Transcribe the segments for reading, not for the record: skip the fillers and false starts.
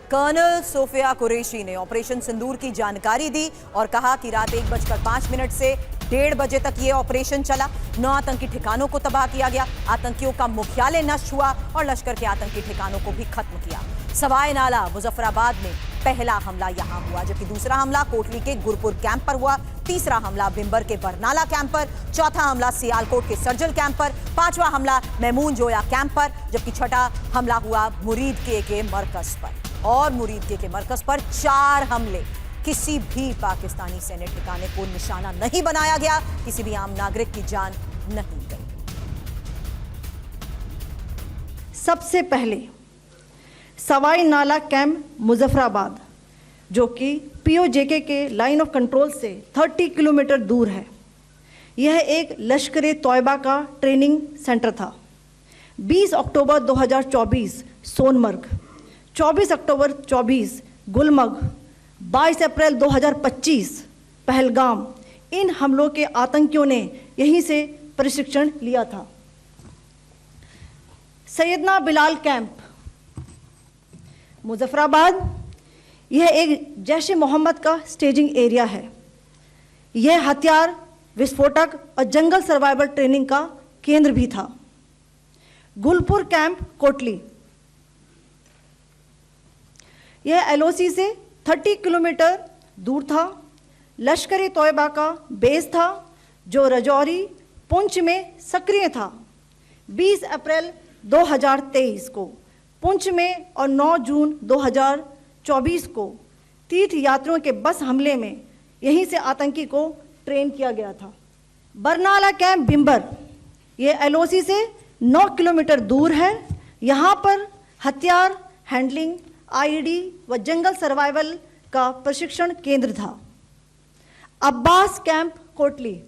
Colonel Sophia Qureshi ने operation सिंदूर की जानकारी दी और कहा कि रात 1:05 से 1:30 बजे तक ये ऑपरेशन चला। 9 आतंकी ठिकानों को तबाह किया गया, आतंकियों का मुख्यालय नष्ट हुआ और लश्कर के आतंकी ठिकानों को भी खत्म किया। सवाई नाला मुजफ्फराबाद में पहला हमला यहां हुआ, जबकि दूसरा हमला कोटली के गुरपुर कैंप पर हुआ, तीसरा हमला बिंबर के बरनाला कैंप पर, चौथा हमला सियालकोट के सर्जल कैंप पर, पांचवा हमला महमून जोया कैंप पर, जबकि छठा हमला हुआ मुरीद के मरकज पर। और मुरीद के मरकज पर 4 हमले। किसी भी पाकिस्तानी सैन्य ठिकाने को निशाना नहीं बनाया गया, किसी भी आम नागरिक की जान नहीं गई। सबसे पहले सवाई नाला कैंप मुजफ्फराबाद, जो कि पीओजेके के लाइन ऑफ कंट्रोल से 30 किलोमीटर दूर है। यह एक लश्कर तौयबा का ट्रेनिंग सेंटर था। 20 अक्टूबर 2024 सोनमर्ग, 24 अक्टूबर 24 गुलमर्ग, 22 अप्रैल 2025 पहलगाम, इन हमलों के आतंकियों ने यहीं से प्रशिक्षण लिया था। सैयदना बिलाल कैंप मुजफ्फराबाद, यह एक जैश ए मोहम्मद का स्टेजिंग एरिया है। यह हथियार, विस्फोटक और जंगल सर्वाइवल ट्रेनिंग का केंद्र भी था। गुलपुर कैंप कोटली, यह एलओसी से 30 किलोमीटर दूर था। लश्कर तौयबा का बेस था, जो रजौरी पुंछ में सक्रिय था। 20 अप्रैल 2023 को पुंछ में और 9 जून 2024 को तीर्थ यात्रियों के बस हमले में यहीं से आतंकी को ट्रेन किया गया था। बरनाला कैंप बिंबर, यह एलओसी से 9 किलोमीटर दूर है। यहाँ पर हथियार हैंडलिंग, आईडी व जंगल सर्वाइवल का प्रशिक्षण केंद्र था। अब्बास कैंप कोटली,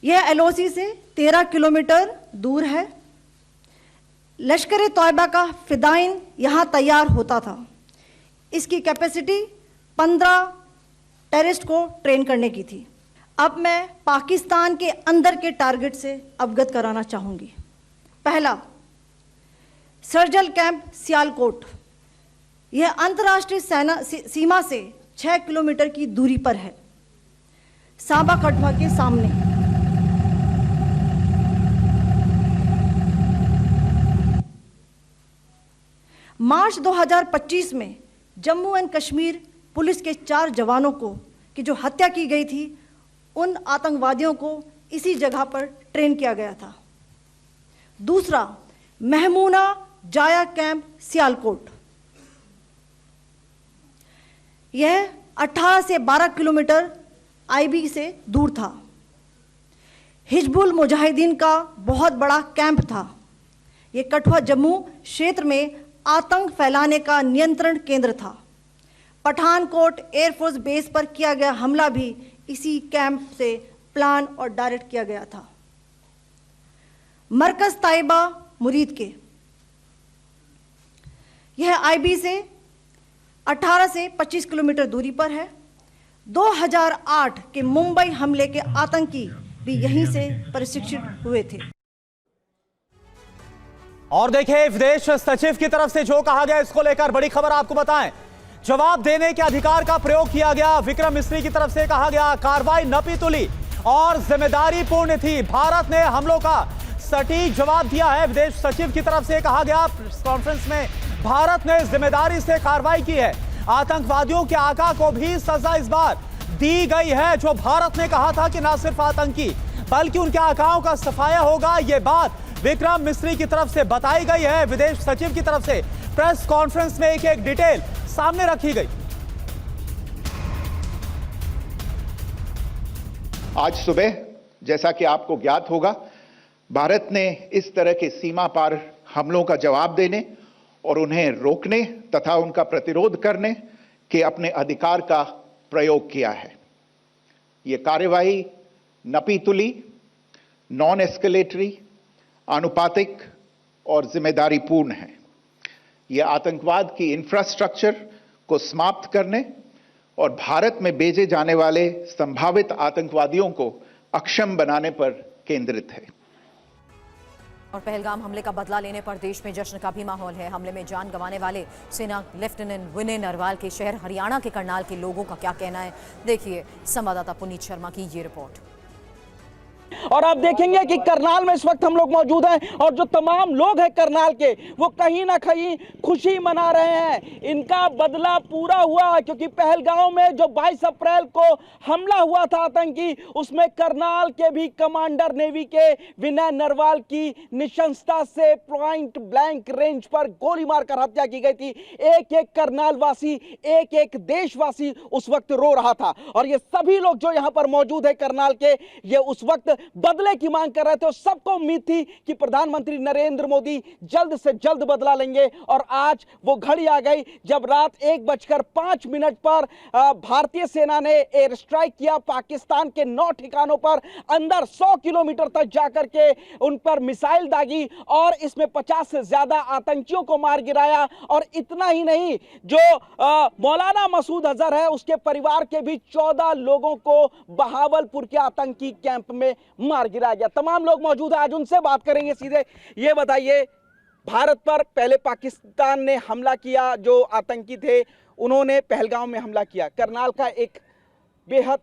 यह एलओसी से 13 किलोमीटर दूर है। लश्कर तौयबा का फिदाइन यहाँ तैयार होता था। इसकी कैपेसिटी 15 टेररिस्ट को ट्रेन करने की थी। अब मैं पाकिस्तान के अंदर के टारगेट से अवगत कराना चाहूँगी। पहला, सर्जल कैंप सियालकोट, यह अंतर्राष्ट्रीय सीमा से 6 किलोमीटर की दूरी पर है, सांबा कठवा के सामने। मार्च 2025 में जम्मू एंड कश्मीर पुलिस के 4 जवानों की जो हत्या की गई थी, उन आतंकवादियों को इसी जगह पर ट्रेन किया गया था। दूसरा, महमूना जाया कैंप सियालकोट, यह 18 से 12 किलोमीटर आईबी से दूर था। हिजबुल मुजाहिदीन का बहुत बड़ा कैंप था। यह कठुआ जम्मू क्षेत्र में आतंक फैलाने का नियंत्रण केंद्र था। पठानकोट एयरफोर्स बेस पर किया गया हमला भी इसी कैंप से प्लान और डायरेक्ट किया गया था। मरकज ताइबा मुरीद के, यह आईबी से 18 से 25 किलोमीटर दूरी पर है। 2008 के मुंबई हमले के आतंकी भी यहीं से प्रशिक्षित हुए थे। और देखिए, विदेश सचिव की तरफ से जो कहा गया, इसको लेकर बड़ी खबर आपको बताएं। जवाब देने के अधिकार का प्रयोग किया गया। विक्रम मिस्री की तरफ से कहा गया कार्रवाई नपी तुली और जिम्मेदारी पूर्ण थी। भारत ने हमलों का सटीक जवाब दिया है। विदेश सचिव की तरफ से कहा गया प्रेस कॉन्फ्रेंस में, भारत ने जिम्मेदारी से कार्रवाई की है। आतंकवादियों के आका को भी सजा इस बार दी गई है। जो भारत ने कहा था कि न सिर्फ आतंकी बल्कि उनके आकाओं का सफाया होगा, यह बात विक्रम मिस्री की तरफ से बताई गई है। विदेश सचिव की तरफ से प्रेस कॉन्फ्रेंस में एक डिटेल सामने रखी गई। आज सुबह, जैसा कि आपको ज्ञात होगा, भारत ने इस तरह के सीमा पार हमलों का जवाब देने और उन्हें रोकने तथा उनका प्रतिरोध करने के अपने अधिकार का प्रयोग किया है। यह कार्यवाही नपीतुली, नॉन एस्केलेटरी, आनुपातिक और जिम्मेदारी पूर्ण है। यह आतंकवाद की इंफ्रास्ट्रक्चर को समाप्त करने और भारत में भेजे जाने वाले संभावित आतंकवादियों को अक्षम बनाने पर केंद्रित है। और पहलगाम हमले का बदला लेने पर देश में जश्न का भी माहौल है। हमले में जान गंवाने वाले सेना लेफ्टिनेंट विनय नरवाल के शहर हरियाणा के करनाल के लोगों का क्या कहना है, देखिए संवाददाता पुनीत शर्मा की ये रिपोर्ट। और आप देखेंगे कि करनाल में इस वक्त हम लोग मौजूद हैं और जो तमाम लोग हैं करनाल के वो कहीं ना कहीं खुशी मना रहे हैं। इनका बदला पूरा हुआ है क्योंकि पहलगाम में जो 22 अप्रैल को हमला हुआ था आतंकी, उसमें करनाल के भी कमांडर नेवी के विनय नरवाल की निशंसता से पॉइंट ब्लैंक रेंज पर गोली मारकर हत्या की गई थी। एक एक करनाल वासी, एक एक देशवासी उस वक्त रो रहा था और ये सभी लोग जो यहाँ पर मौजूद है करनाल के, ये उस वक्त बदले की मांग कर रहे थे और सबको उम्मीद थी कि प्रधानमंत्री नरेंद्र मोदी जल्द से जल्द बदला लेंगे। और आज वो घड़ी आ गई जब रात 1:05 पर भारतीय सेना ने एयर स्ट्राइक किया पाकिस्तान के 9 ठिकानों पर, अंदर 100 किलोमीटर तक जाकर के उन पर मिसाइल दागी और इसमें 50 से ज्यादा आतंकियों को मार गिराया। और इतना ही नहीं, जो मौलाना मसूद अजहर है उसके परिवार के भी 14 लोगों को बहावलपुर के आतंकी कैंप में मार गिराया गया। तमाम लोग मौजूद हैं, आज उनसे बात करेंगे सीधे। ये बताइए, भारत पर पहले पाकिस्तान ने हमला किया, जो आतंकी थे उन्होंने पहलगाम में हमला किया। करनाल का एक बेहद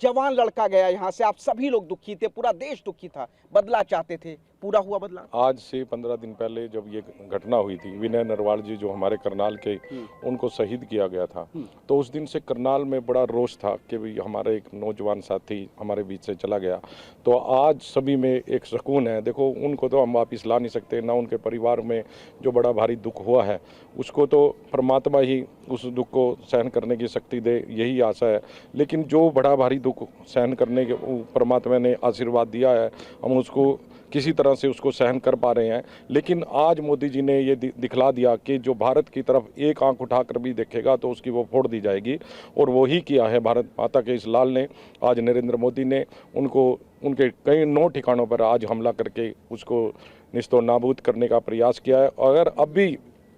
जवान लड़का गया यहाँ से, आप सभी लोग दुखी थे, पूरा देश दुखी था, बदला चाहते थे, पूरा हुआ बदला? आज से 15 दिन पहले जब ये घटना हुई थी, विनय नरवाल जी जो हमारे करनाल के, उनको शहीद किया गया था, तो उस दिन से करनाल में बड़ा रोष था कि भी हमारे एक नौजवान साथी हमारे बीच से चला गया। तो आज सभी में एक सुकून है। देखो, उनको तो हम वापस ला नहीं सकते, ना उनके परिवार में जो बड़ा भारी दुख हुआ है उसको तो परमात्मा ही उस दुख को सहन करने की शक्ति दे, यही आशा है। लेकिन जो बड़ा भारी दुख सहन करने के परमात्मा ने आशीर्वाद दिया है, हम उसको किसी तरह से उसको सहन कर पा रहे हैं। लेकिन आज मोदी जी ने ये दिखला दिया कि जो भारत की तरफ एक आंख उठाकर भी देखेगा तो उसकी वो फोड़ दी जाएगी, और वही किया है भारत माता के इस लाल ने। आज नरेंद्र मोदी ने उनको उनके कई 9 ठिकानों पर आज हमला करके उसको निस्तो नाबूद करने का प्रयास किया है। अगर अब भी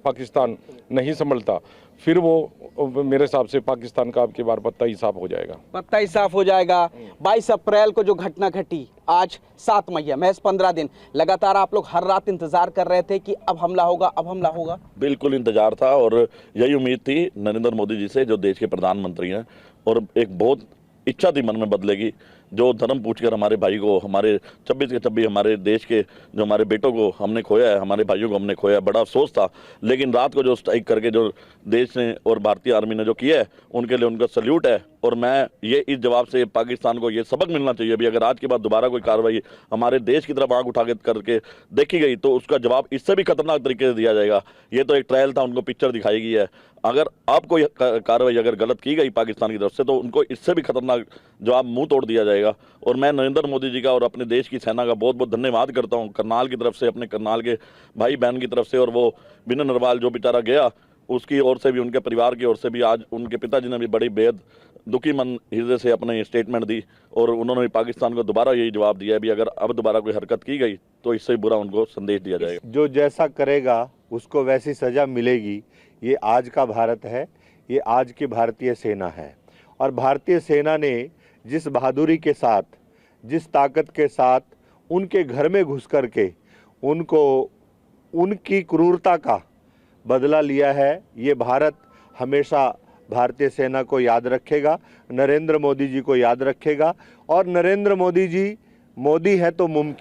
पाकिस्तान नहीं संभलता, फिर वो मेरे हिसाब से पाकिस्तान का अब की बार पत्ता ही साफ हो जाएगा। पत्ता ही साफ हो जाएगा। 22 अप्रैल को जो घटना घटी, आज 7 मई है, महज 15 दिन लगातार आप लोग हर रात इंतजार कर रहे थे कि अब हमला होगा, अब हमला होगा। बिल्कुल इंतजार था और यही उम्मीद थी नरेंद्र मोदी जी से, जो देश के प्रधानमंत्री हैं, और एक बहुत इच्छा थी मन में बदले की, जो धर्म पूछकर हमारे भाई को, हमारे 26 के 26 हमारे देश के जो हमारे बेटों को हमने खोया है, हमारे भाइयों को हमने खोया है, बड़ा अफसोस था। लेकिन रात को जो स्ट्राइक करके जो देश ने और भारतीय आर्मी ने जो किया है, उनके लिए उनका सल्यूट है। और मैं ये इस जवाब से पाकिस्तान को ये सबक मिलना चाहिए भी, अगर आज के बाद दोबारा कोई कार्रवाई हमारे देश की तरफ आंख उठा के करके देखी गई तो उसका जवाब इससे भी खतरनाक तरीके से दिया जाएगा। ये तो एक ट्रायल था, उनको पिक्चर दिखाई गई है। अगर अब कोई कार्रवाई अगर गलत की गई पाकिस्तान की तरफ से तो उनको इससे भी खतरनाक जवाब मुंह तोड़ दिया जाएगा। और मैं नरेंद्र मोदी जी का और अपने देश की सेना का बहुत बहुत धन्यवाद करता हूँ, करनाल की तरफ से, अपने करनाल के भाई बहन की तरफ से। और वो विनय नरवाल जो बेचारा गया, उसकी ओर से भी, उनके परिवार की ओर से भी, आज उनके पिताजी ने भी बड़ी बेहद दुखी मन हृदय से अपने स्टेटमेंट दी और उन्होंने भी पाकिस्तान को दोबारा यही जवाब दिया है भी अगर अब दोबारा कोई हरकत की गई तो इससे बुरा उनको संदेश दिया जाएगा। जो जैसा करेगा उसको वैसी सजा मिलेगी। ये आज का भारत है, ये आज की भारतीय सेना है। और भारतीय सेना ने जिस बहादुरी के साथ, जिस ताकत के साथ उनके घर में घुस कर के उनको उनकी क्रूरता का बदला लिया है, ये भारत हमेशा भारतीय सेना को याद रखेगा, नरेंद्र मोदी जी को याद रखेगा। और नरेंद्र मोदी जी, मोदी है तो मुमकिन